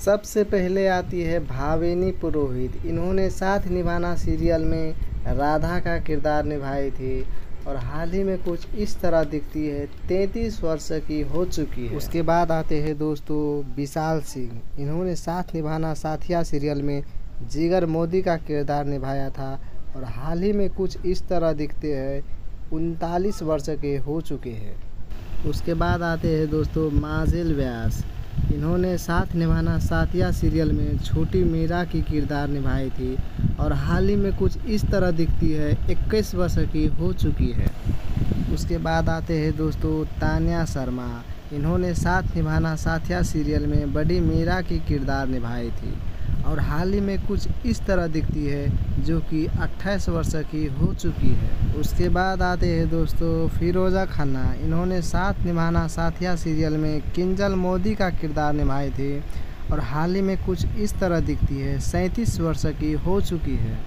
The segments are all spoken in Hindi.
सबसे पहले आती है भाविनी पुरोहित। इन्होंने साथ निभाना सीरियल में राधा का किरदार निभाई थी और हाल ही में कुछ इस तरह दिखती है। 33 वर्ष की हो चुकी है। उसके बाद आते हैं दोस्तों विशाल सिंह। इन्होंने साथ निभाना साथिया सीरियल में जिगर मोदी का किरदार निभाया था और हाल ही में कुछ इस तरह दिखते हैं। 39 वर्ष के हो चुके हैं। उसके बाद आते हैं दोस्तों माजिल व्यास। इन्होंने साथ निभाना साथिया सीरियल में छोटी मीरा की किरदार निभाई थी और हाल ही में कुछ इस तरह दिखती है। 21 वर्ष की हो चुकी है। उसके बाद आते हैं दोस्तों तान्या शर्मा। इन्होंने साथ निभाना साथिया सीरियल में बड़ी मीरा की किरदार निभाई थी और हाल ही में कुछ इस तरह दिखती है जो कि 28 वर्ष की हो चुकी है। उसके बाद आते हैं दोस्तों फिरोज़ा खन्ना। इन्होंने साथ निभाना साथिया सीरियल में किंजल मोदी का किरदार निभाई थी और हाल ही में कुछ इस तरह दिखती है। 37 वर्ष की हो चुकी है।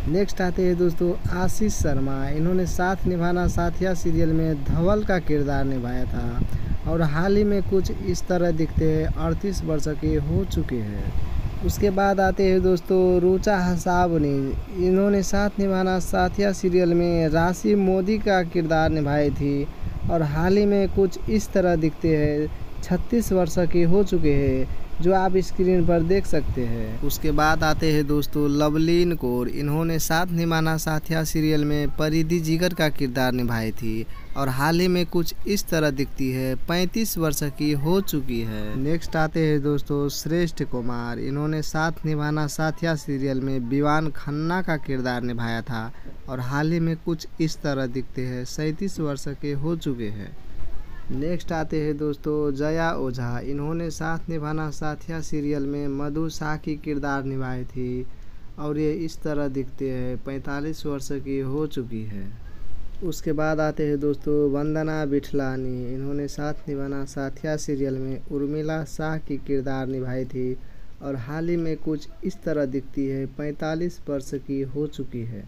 नेक्स्ट आते हैं दोस्तों आशीष शर्मा। इन्होंने साथ निभाना साथिया सीरियल में धवल का किरदार निभाया था और हाल ही में कुछ इस तरह दिखते हैं। 38 वर्ष के हो चुके हैं। उसके बाद आते हैं दोस्तों रुचा हसाबनी। इन्होंने साथ निभाना साथिया सीरियल में राशि मोदी का किरदार निभाई थी और हाल ही में कुछ इस तरह दिखते हैं। 36 वर्ष के हो चुके हैं जो आप स्क्रीन पर देख सकते हैं। उसके बाद आते हैं दोस्तों लवलीन कौर। इन्होंने साथ निभाना साथिया सीरियल में परिधि जिगर का किरदार निभाई थी और हाल ही में कुछ इस तरह दिखती है। 35 वर्ष की हो चुकी है। नेक्स्ट आते हैं दोस्तों श्रेष्ठ कुमार। इन्होंने साथ निभाना साथिया सीरियल में विवान खन्ना का किरदार निभाया था और हाल ही में कुछ इस तरह दिखते हैं। 37 वर्ष के हो चुके हैं। नेक्स्ट आते हैं दोस्तों जया ओझा। इन्होंने साथ निभाना साथिया सीरियल में मधु शाह की किरदार निभाई थी और ये इस तरह दिखते हैं। 45 वर्ष की हो चुकी है। उसके बाद आते हैं दोस्तों वंदना बिठलानी। इन्होंने साथ निभाना साथिया सीरियल में उर्मिला शाह की किरदार निभाई थी और हाल ही में कुछ इस तरह दिखती है। 45 वर्ष की हो चुकी है।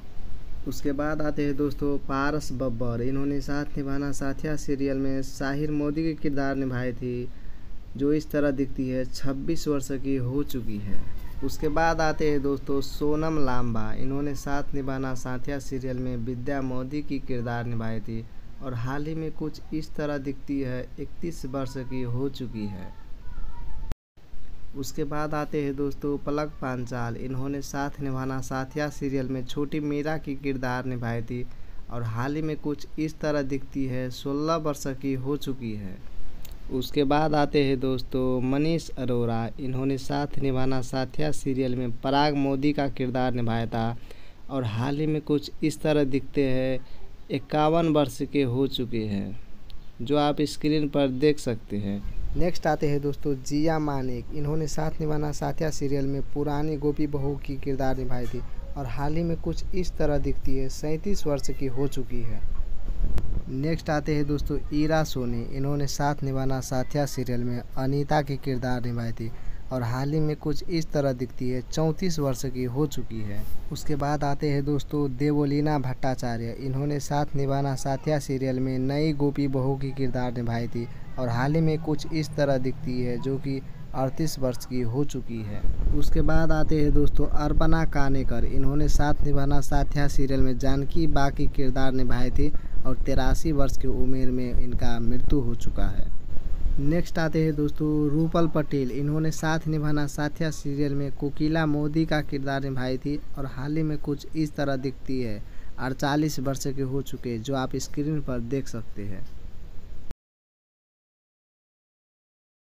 उसके बाद आते हैं दोस्तों पारस बब्बर। इन्होंने साथ निभाना साथिया सीरियल में साहिर मोदी की किरदार निभाई थी जो इस तरह दिखती है। 26 वर्ष की हो चुकी है। उसके बाद आते हैं दोस्तों सोनम लांबा। इन्होंने साथ निभाना साथिया सीरियल में विद्या मोदी की किरदार निभाई थी और हाल ही में कुछ इस तरह दिखती है। 31 वर्ष की हो चुकी है। उसके बाद आते हैं दोस्तों पलक पांचाल। इन्होंने साथ निभाना साथिया सीरियल में छोटी मीरा की किरदार निभाई थी और हाल ही में कुछ इस तरह दिखती है। 16 वर्ष की हो चुकी है। उसके बाद आते हैं दोस्तों मनीष अरोरा। इन्होंने साथ निभाना साथिया सीरियल में पराग मोदी का किरदार निभाया था और हाल ही में कुछ इस तरह दिखते हैं। 51 वर्ष के हो चुके हैं जो आप स्क्रीन पर देख सकते हैं। नेक्स्ट आते हैं दोस्तों जिया मानिक। इन्होंने साथ निभाना साथिया सीरियल में पुरानी गोपी बहू की किरदार निभाई थी और हाल ही में कुछ इस तरह दिखती है। 37 वर्ष की हो चुकी है। नेक्स्ट आते हैं दोस्तों ईरा सोनी। इन्होंने साथ निभाना साथिया सीरियल में अनीता की किरदार निभाई थी और हाल ही में कुछ इस तरह दिखती है। 34 वर्ष की हो चुकी है। उसके बाद आते हैं दोस्तों देवोलीना भट्टाचार्य। इन्होंने साथ निभाना साथिया सीरियल में नई गोपी बहू की किरदार निभाई थी और हाल ही में कुछ इस तरह दिखती है जो कि 38 वर्ष की हो चुकी है। उसके बाद आते हैं दोस्तों अर्पणा कानेकर। इन्होंने साथ निभाना साथिया सीरियल में जानकी बा की किरदार निभाई थी और 83 वर्ष की उम्र में इनका मृत्यु हो चुका है। नेक्स्ट आते हैं दोस्तों रूपल पटेल। इन्होंने साथ निभाना साथिया सीरियल में कोकिला मोदी का किरदार निभाई थी और हाल ही में कुछ इस तरह दिखती है। 48 वर्ष के हो चुके जो आप स्क्रीन पर देख सकते हैं।